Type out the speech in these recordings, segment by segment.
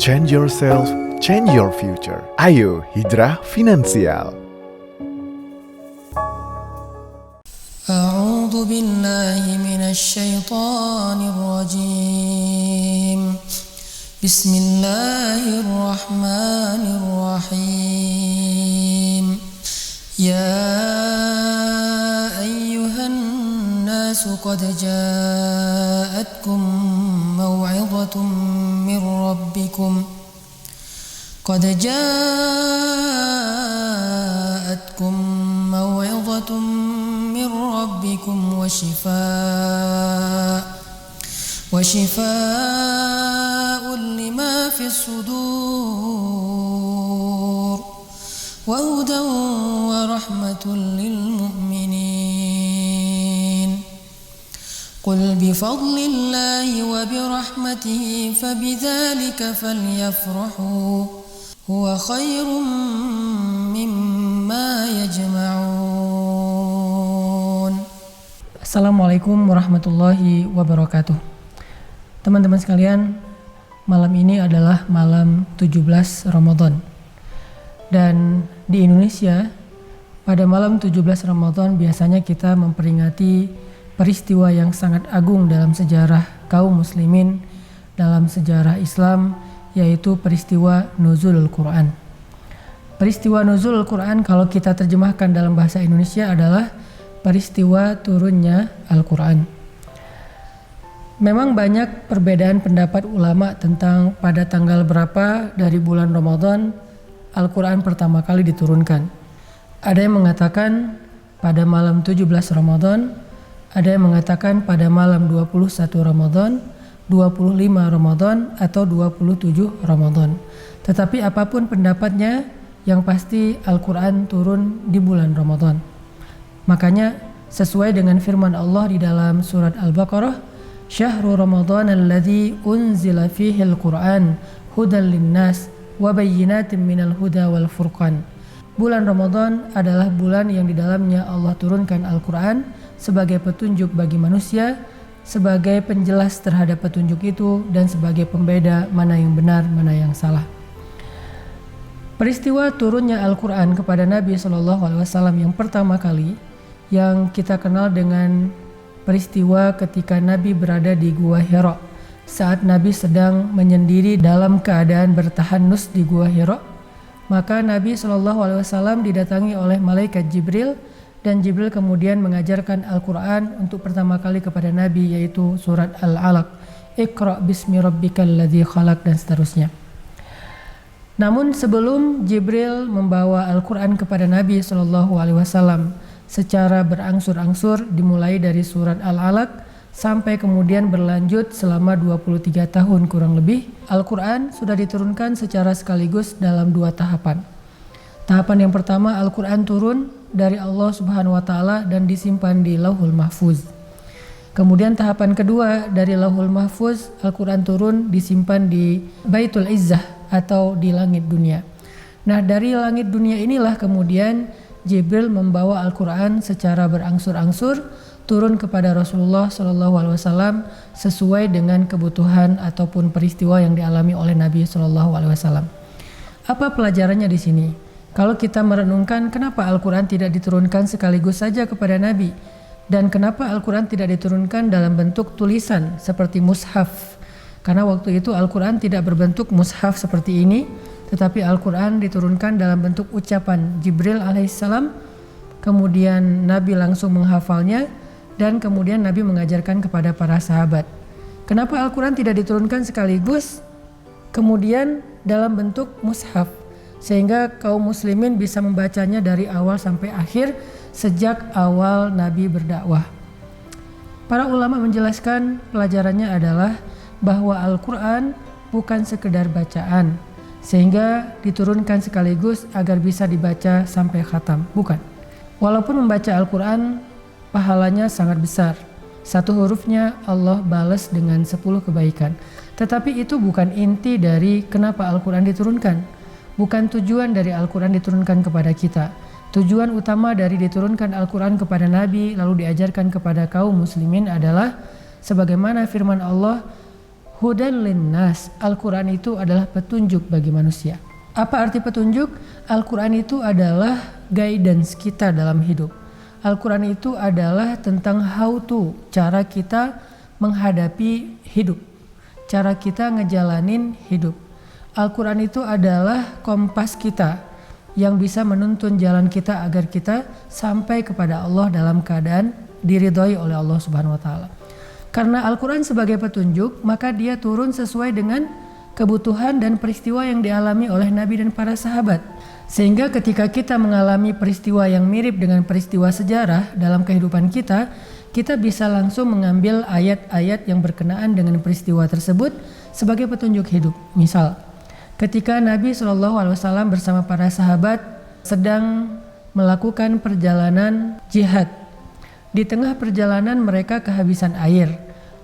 Change yourself, change your future. Ayo Hijrah Finansial. أعوذ بالله من الشيطان الرجيم. بسم الله الرحمن الرحيم. يا أيها الناس قد جاءتكم موعظة من ربكم وشفاء لما في الصدور وهدى ورحمة للمؤمنين. قل بفضل الله وبرحمته فبذلك فليفرحوا هو خير مما يجمعون. Assalamualaikum warahmatullahi wabarakatuh. Teman-teman sekalian, malam ini adalah malam 17 Ramadan. Dan di Indonesia, pada malam 17 Ramadan biasanya kita memperingati peristiwa yang sangat agung dalam sejarah kaum muslimin, dalam sejarah Islam, yaitu peristiwa Nuzulul Quran. Peristiwa Nuzulul Quran kalau kita terjemahkan dalam bahasa Indonesia adalah peristiwa turunnya Al-Quran. Memang banyak perbedaan pendapat ulama tentang pada tanggal berapa dari bulan Ramadan Al-Quran pertama kali diturunkan. Ada yang mengatakan pada malam 17 Ramadan, ada yang mengatakan pada malam 21 Ramadan, 25 Ramadan, atau 27 Ramadan. Tetapi apapun pendapatnya, yang pasti Al-Quran turun di bulan Ramadan. Makanya sesuai dengan firman Allah di dalam surat Al-Baqarah, Syahrul Ramadan alladzi unzila fihi al-Quran hudan linnas wa bayyinatin minal huda wal furqan. Bulan Ramadan adalah bulan yang di dalamnya Allah turunkan Al-Quran sebagai petunjuk bagi manusia, sebagai penjelas terhadap petunjuk itu, dan sebagai pembeda mana yang benar, mana yang salah. Peristiwa turunnya Al-Quran kepada Nabi SAW yang pertama kali, yang kita kenal dengan peristiwa ketika Nabi berada di Gua Hira, saat Nabi sedang menyendiri dalam keadaan bertahanus di Gua Hira, maka Nabi SAW didatangi oleh malaikat Jibril, dan Jibril kemudian mengajarkan Al-Quran untuk pertama kali kepada Nabi, yaitu surat Al-Alaq, Iqra bismi rabbikal ladzi khalaq, dan seterusnya. Namun sebelum Jibril membawa Al-Quran kepada Nabi SAW secara berangsur-angsur, dimulai dari surat Al-Alaq sampai kemudian berlanjut selama 23 tahun kurang lebih, Al-Quran sudah diturunkan secara sekaligus dalam dua tahapan. Tahapan yang pertama, Al-Quran turun dari Allah Subhanahu wa Ta'ala dan disimpan di Lauhul Mahfuz. Kemudian tahapan kedua, dari Lauhul Mahfuz, Al-Quran turun disimpan di Baitul Izzah atau di langit dunia. Nah, dari langit dunia inilah kemudian Jibril membawa Al-Quran secara berangsur-angsur turun kepada Rasulullah SAW sesuai dengan kebutuhan ataupun peristiwa yang dialami oleh Nabi SAW. Apa pelajarannya di sini? Kalau kita merenungkan kenapa Al-Quran tidak diturunkan sekaligus saja kepada Nabi, dan kenapa Al-Quran tidak diturunkan dalam bentuk tulisan seperti mushaf? Karena waktu itu Al-Quran tidak berbentuk mushaf seperti ini, tetapi Al-Quran diturunkan dalam bentuk ucapan Jibril alaihissalam, kemudian Nabi langsung menghafalnya, dan kemudian Nabi mengajarkan kepada para sahabat. Kenapa Al-Quran tidak diturunkan sekaligus kemudian dalam bentuk mushaf, sehingga kaum muslimin bisa membacanya dari awal sampai akhir sejak awal Nabi berdakwah? Para ulama menjelaskan pelajarannya adalah bahwa Al-Quran bukan sekedar bacaan sehingga diturunkan sekaligus agar bisa dibaca sampai khatam, bukan. Walaupun membaca Al-Quran pahalanya sangat besar, satu hurufnya Allah balas dengan 10 kebaikan, tetapi itu bukan inti dari kenapa Al-Quran diturunkan, bukan tujuan dari Al-Quran diturunkan kepada kita. Tujuan utama dari diturunkan Al-Quran kepada Nabi lalu diajarkan kepada kaum muslimin adalah sebagaimana firman Allah, Hudan linnas, Al-Quran itu adalah petunjuk bagi manusia. Apa arti petunjuk? Al-Quran itu adalah guidance kita dalam hidup. Al-Quran itu adalah tentang how to, cara kita menghadapi hidup, cara kita ngejalanin hidup. Al-Quran itu adalah kompas kita yang bisa menuntun jalan kita agar kita sampai kepada Allah dalam keadaan diridhoi oleh Allah Subhanahu wa taala. Karena Al-Quran sebagai petunjuk, maka dia turun sesuai dengan kebutuhan dan peristiwa yang dialami oleh Nabi dan para sahabat. Sehingga ketika kita mengalami peristiwa yang mirip dengan peristiwa sejarah dalam kehidupan kita, kita bisa langsung mengambil ayat-ayat yang berkenaan dengan peristiwa tersebut sebagai petunjuk hidup. Misal, ketika Nabi SAW bersama para sahabat sedang melakukan perjalanan jihad, di tengah perjalanan mereka kehabisan air.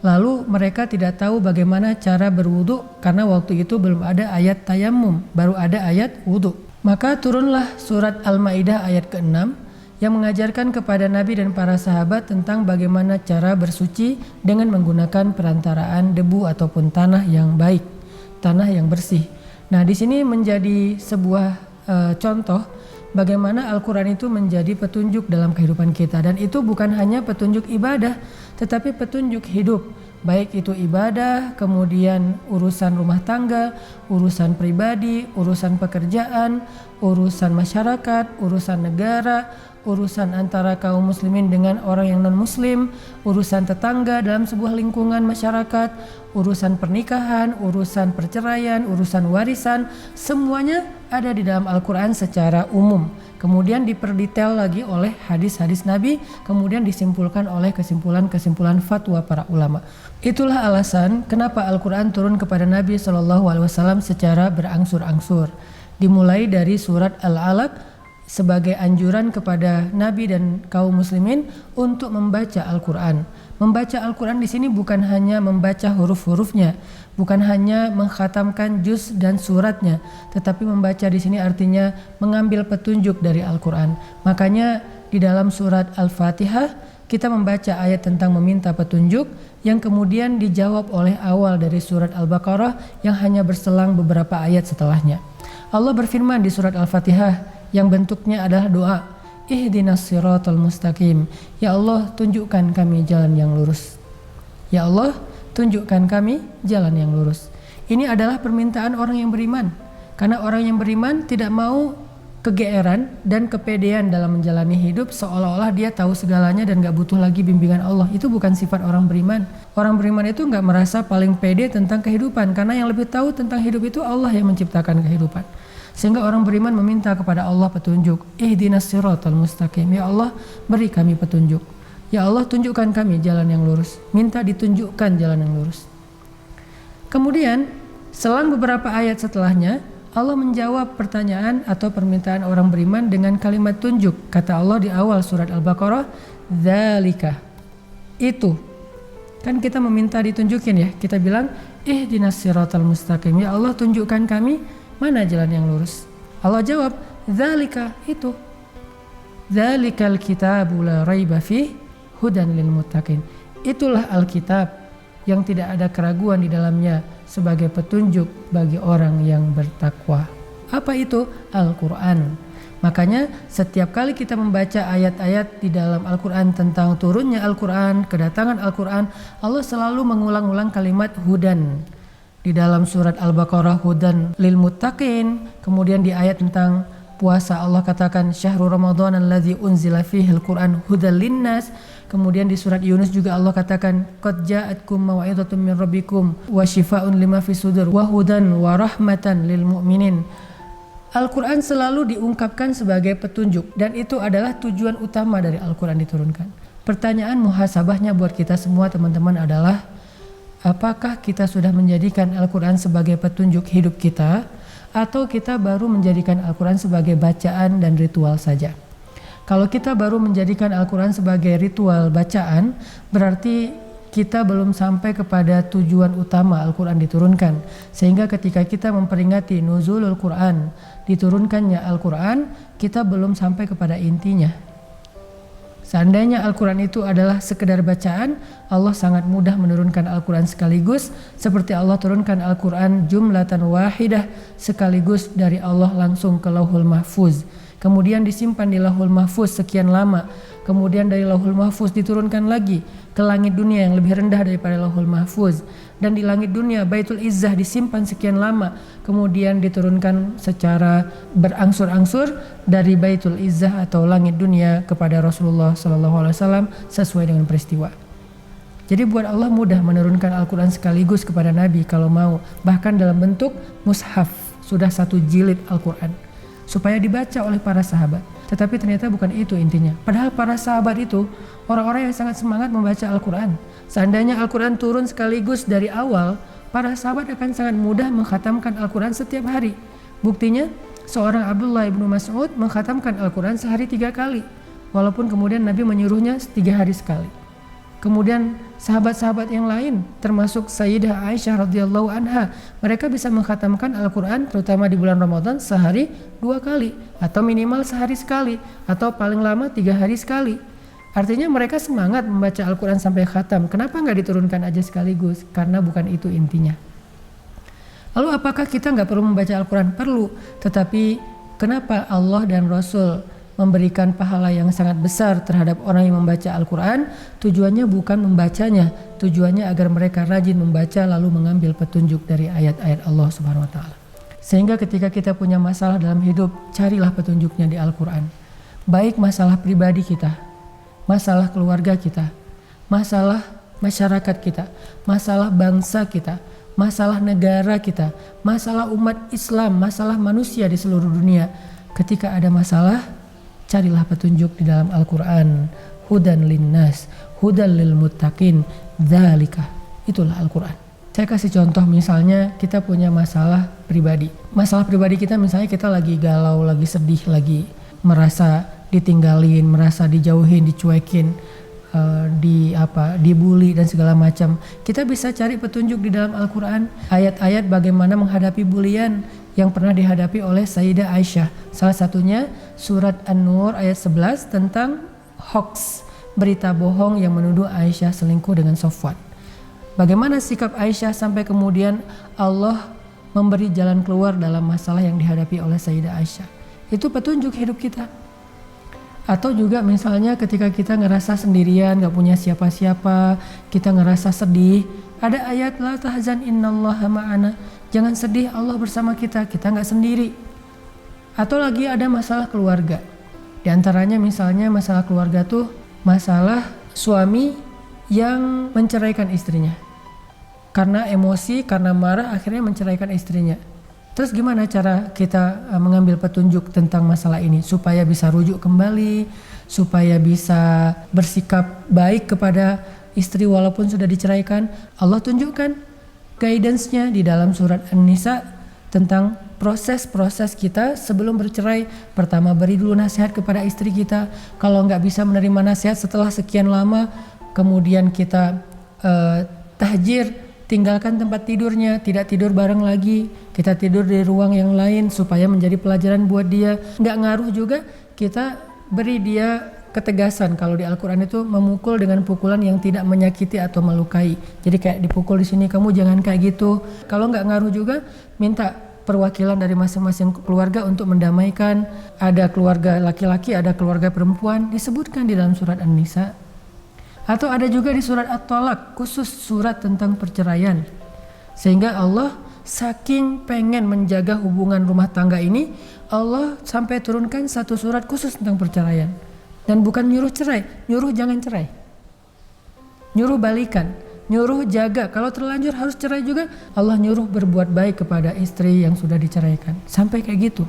Lalu mereka tidak tahu bagaimana cara berwudu karena waktu itu belum ada ayat tayammum, baru ada ayat wudu. Maka turunlah surat Al-Maidah ayat ke-6 yang mengajarkan kepada Nabi dan para sahabat tentang bagaimana cara bersuci dengan menggunakan perantaraan debu ataupun tanah yang baik, tanah yang bersih. Nah, di sini menjadi sebuah contoh bagaimana Al-Quran itu menjadi petunjuk dalam kehidupan kita. Dan itu bukan hanya petunjuk ibadah, tetapi petunjuk hidup. Baik itu ibadah, kemudian urusan rumah tangga, urusan pribadi, urusan pekerjaan, urusan masyarakat, urusan negara, urusan antara kaum muslimin dengan orang yang non-muslim, urusan tetangga dalam sebuah lingkungan masyarakat, urusan pernikahan, urusan perceraian, urusan warisan, semuanya ada di dalam Al-Quran secara umum. Kemudian diperdetail lagi oleh hadis-hadis Nabi, kemudian disimpulkan oleh kesimpulan-kesimpulan fatwa para ulama. Itulah alasan kenapa Al-Quran turun kepada Nabi SAW secara berangsur-angsur. Dimulai dari surat Al-Alaq sebagai anjuran kepada Nabi dan kaum muslimin untuk membaca Al-Quran. Membaca Al-Quran di sini bukan hanya membaca huruf-hurufnya, bukan hanya mengkhatamkan juz dan suratnya, tetapi membaca di sini artinya mengambil petunjuk dari Al-Quran. Makanya di dalam surat Al-Fatihah kita membaca ayat tentang meminta petunjuk yang kemudian dijawab oleh awal dari surat Al-Baqarah yang hanya berselang beberapa ayat setelahnya. Allah berfirman di surat Al-Fatihah yang bentuknya adalah doa, ihdinas siratal mustaqim, ya Allah tunjukkan kami jalan yang lurus. Ya Allah tunjukkan kami jalan yang lurus. Ini adalah permintaan orang yang beriman, karena orang yang beriman tidak mau kegeeran dan kepedean dalam menjalani hidup seolah-olah dia tahu segalanya dan gak butuh lagi bimbingan Allah. Itu bukan sifat orang beriman. Orang beriman itu gak merasa paling pede tentang kehidupan, karena yang lebih tahu tentang hidup itu Allah yang menciptakan kehidupan. Sehingga orang beriman meminta kepada Allah petunjuk. Ihdinas siratal mustaqim, ya Allah beri kami petunjuk. Ya Allah tunjukkan kami jalan yang lurus. Minta ditunjukkan jalan yang lurus. Kemudian selang beberapa ayat setelahnya Allah menjawab pertanyaan atau permintaan orang beriman dengan kalimat tunjuk. Kata Allah di awal surat Al-Baqarah, dzalika, itu. Kan kita meminta ditunjukin ya. Kita bilang ihdinas siratal mustaqim, ya Allah tunjukkan kami mana jalan yang lurus. Allah jawab, dzalika, itu. Dzalikal kitabu la raiba fih hudan lil muttaqin. Itulah Alkitab yang tidak ada keraguan di dalamnya sebagai petunjuk bagi orang yang bertakwa. Apa itu? Al-Quran. Makanya setiap kali kita membaca ayat-ayat di dalam Al-Quran tentang turunnya Al-Quran, kedatangan Al-Quran, Allah selalu mengulang-ulang kalimat hudan. Di dalam surat Al-Baqarah hudan lil muttaqin. Kemudian di ayat tentang puasa Allah katakan syahrul ramadhan alladzi unzila fihi al-Qur'an hudal linnas. Kemudian di surat Yunus juga Allah katakan qad ja'atkum mau'izatun min rabbikum wa shifaa'un lima fis sudur wa hudan wa rahmatan lil mu'minin. Al-Quran selalu diungkapkan sebagai petunjuk dan itu adalah tujuan utama dari Al-Quran diturunkan. Pertanyaan muhasabahnya buat kita semua teman-teman adalah, apakah kita sudah menjadikan Al-Quran sebagai petunjuk hidup kita atau kita baru menjadikan Al-Quran sebagai bacaan dan ritual saja? Kalau kita baru menjadikan Al-Quran sebagai ritual bacaan, berarti kita belum sampai kepada tujuan utama Al-Quran diturunkan. Sehingga ketika kita memperingati nuzulul Quran, diturunkannya Al-Quran, kita belum sampai kepada intinya. Seandainya Al-Quran itu adalah sekedar bacaan, Allah sangat mudah menurunkan Al-Quran sekaligus, seperti Allah turunkan Al-Quran jumlatan wahidah, sekaligus dari Allah langsung ke Lauhul Mahfuz. Kemudian disimpan di Lauhul Mahfuz sekian lama. Kemudian dari Lauhul Mahfuz diturunkan lagi ke langit dunia yang lebih rendah daripada Lauhul Mahfuz. Dan di langit dunia Baitul Izzah disimpan sekian lama. Kemudian diturunkan secara berangsur-angsur dari Baitul Izzah atau langit dunia kepada Rasulullah SAW sesuai dengan peristiwa. Jadi buat Allah mudah menurunkan Al-Quran sekaligus kepada Nabi kalau mau. Bahkan dalam bentuk mushaf, sudah 1 jilid Al-Quran, supaya dibaca oleh para sahabat. Tetapi ternyata bukan itu intinya. Padahal para sahabat itu orang-orang yang sangat semangat membaca Al-Quran. Seandainya Al-Quran turun sekaligus dari awal, para sahabat akan sangat mudah mengkhatamkan Al-Quran setiap hari. Buktinya, seorang Abdullah ibnu Mas'ud mengkhatamkan Al-Quran sehari 3 kali. Walaupun kemudian Nabi menyuruhnya 3 hari sekali. Kemudian sahabat-sahabat yang lain termasuk Sayyidah Aisyah radhiyallahu anha, mereka bisa mengkhatamkan Al-Quran terutama di bulan Ramadan sehari 2 kali atau minimal sehari sekali atau paling lama 3 hari sekali. Artinya mereka semangat membaca Al-Quran sampai khatam. Kenapa nggak diturunkan aja sekaligus? Karena bukan itu intinya. Lalu apakah kita nggak perlu membaca Al-Quran? Perlu. Tetapi kenapa Allah dan Rasul memberikan pahala yang sangat besar terhadap orang yang membaca Al-Quran? Tujuannya bukan membacanya, tujuannya agar mereka rajin membaca lalu mengambil petunjuk dari ayat-ayat Allah Subhanahu wa Ta'ala. Sehingga ketika kita punya masalah dalam hidup, carilah petunjuknya di Al-Quran. Baik masalah pribadi kita, masalah keluarga kita, masalah masyarakat kita, masalah bangsa kita, masalah negara kita, masalah umat Islam, masalah manusia di seluruh dunia. Ketika ada masalah, carilah petunjuk di dalam Al-Quran. Hudan linnas, hudan lil muttaqin, dzalika. Itulah Al-Quran. Saya kasih contoh, misalnya kita punya masalah pribadi. Masalah pribadi kita misalnya kita lagi galau, lagi sedih, lagi merasa ditinggalin, merasa dijauhin, dicuekin, dibully dan segala macam. Kita bisa cari petunjuk di dalam Al-Quran, ayat-ayat bagaimana menghadapi bulian yang pernah dihadapi oleh Sayyidah Aisyah. Salah satunya surat An-Nur ayat 11 tentang hoax, berita bohong yang menuduh Aisyah selingkuh dengan Safwan. Bagaimana sikap Aisyah sampai kemudian Allah memberi jalan keluar dalam masalah yang dihadapi oleh Sayyidah Aisyah. Itu petunjuk hidup kita. Atau juga misalnya ketika kita ngerasa sendirian, gak punya siapa-siapa, kita ngerasa sedih, ada ayat la tahzan innallaha ma'ana. Jangan sedih, Allah bersama kita gak sendiri. Atau lagi ada masalah keluarga. Di antaranya misalnya masalah keluarga tuh masalah suami yang menceraikan istrinya. Karena emosi, karena marah akhirnya menceraikan istrinya. Terus gimana cara kita mengambil petunjuk tentang masalah ini supaya bisa rujuk kembali, supaya bisa bersikap baik kepada istri walaupun sudah diceraikan? Allah tunjukkan guidance-nya di dalam surat An-Nisa tentang proses-proses kita sebelum bercerai. Pertama, beri dulu nasihat kepada istri kita. Kalau nggak bisa menerima nasihat setelah sekian lama, kemudian kita tahjir, tinggalkan tempat tidurnya, tidak tidur bareng lagi, kita tidur di ruang yang lain supaya menjadi pelajaran buat dia. Nggak ngaruh juga kita beri dia ketegasan. Kalau di Al-Quran itu memukul dengan pukulan yang tidak menyakiti atau melukai. Jadi kayak dipukul di sini, kamu jangan kayak gitu. Kalau nggak ngaruh juga, minta perwakilan dari masing-masing keluarga untuk mendamaikan. Ada keluarga laki-laki, ada keluarga perempuan, disebutkan di dalam surat An-Nisa. Atau ada juga di surat At-Talaq, khusus surat tentang perceraian. Sehingga Allah saking pengen menjaga hubungan rumah tangga ini, Allah sampai turunkan satu surat khusus tentang perceraian. Dan bukan nyuruh cerai, nyuruh jangan cerai. Nyuruh balikan, nyuruh jaga. Kalau terlanjur harus cerai juga, Allah nyuruh berbuat baik kepada istri yang sudah diceraikan. Sampai kayak gitu.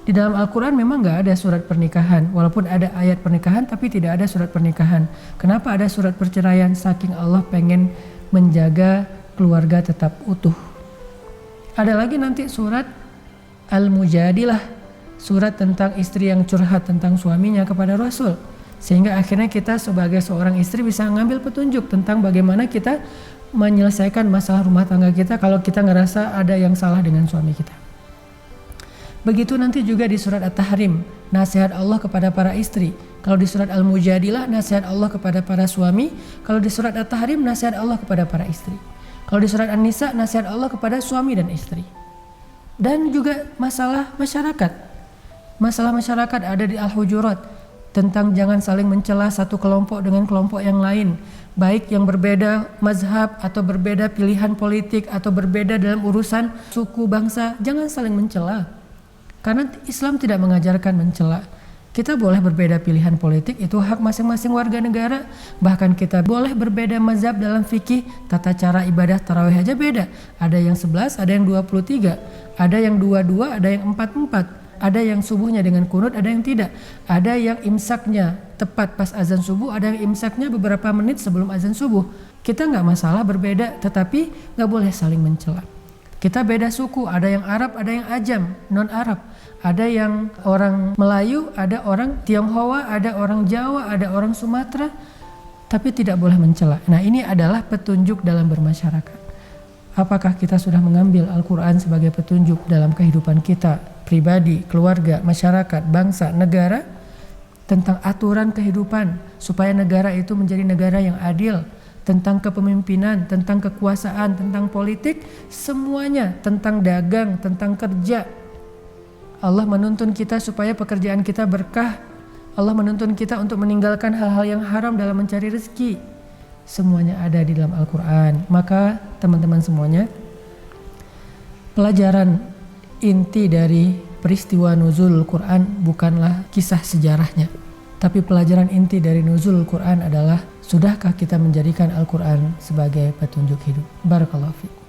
Di dalam Al-Quran memang gak ada surat pernikahan. Walaupun ada ayat pernikahan, tapi tidak ada surat pernikahan. Kenapa ada surat perceraian? Saking Allah pengen menjaga keluarga tetap utuh. Ada lagi nanti surat Al-Mujadilah, surat tentang istri yang curhat tentang suaminya kepada Rasul. Sehingga akhirnya kita sebagai seorang istri bisa ngambil petunjuk tentang bagaimana kita menyelesaikan masalah rumah tangga kita kalau kita ngerasa ada yang salah dengan suami kita. Begitu nanti juga di surat At-Tahrim, nasihat Allah kepada para istri. Kalau di surat Al-Mujadilah, nasihat Allah kepada para suami. Kalau di surat At-Tahrim, nasihat Allah kepada para istri. Kalau di surat An-Nisa, nasihat Allah kepada suami dan istri. Dan juga masalah masyarakat. Masalah masyarakat ada di Al-Hujurat, tentang jangan saling mencela satu kelompok dengan kelompok yang lain, baik yang berbeda mazhab atau berbeda pilihan politik atau berbeda dalam urusan suku bangsa, jangan saling mencela. Karena Islam tidak mengajarkan mencela. Kita boleh berbeda pilihan politik, itu hak masing-masing warga negara. Bahkan kita boleh berbeda mazhab dalam fikih, tata cara ibadah tarawih aja beda. Ada yang 11, ada yang 23, ada yang 22, ada yang 44. Ada yang subuhnya dengan kunut, ada yang tidak. Ada yang imsaknya tepat pas azan subuh, ada yang imsaknya beberapa menit sebelum azan subuh. Kita nggak masalah berbeda, tetapi nggak boleh saling mencela. Kita beda suku, ada yang Arab, ada yang Ajam, non-Arab. Ada yang orang Melayu, ada orang Tionghoa, ada orang Jawa, ada orang Sumatera. Tapi tidak boleh mencela. Nah, ini adalah petunjuk dalam bermasyarakat. Apakah kita sudah mengambil Al-Quran sebagai petunjuk dalam kehidupan kita, pribadi, keluarga, masyarakat, bangsa, negara, tentang aturan kehidupan supaya negara itu menjadi negara yang adil, tentang kepemimpinan, tentang kekuasaan, tentang politik, semuanya, tentang dagang, tentang kerja. Allah menuntun kita supaya pekerjaan kita berkah. Allah menuntun kita untuk meninggalkan hal-hal yang haram dalam mencari rezeki. Semuanya ada di dalam Al-Quran. Maka teman-teman semuanya, pelajaran inti dari peristiwa nuzul Quran bukanlah kisah sejarahnya, tapi pelajaran inti dari nuzul Quran adalah, sudahkah kita menjadikan Al-Quran sebagai petunjuk hidup? Barakallahu fiik.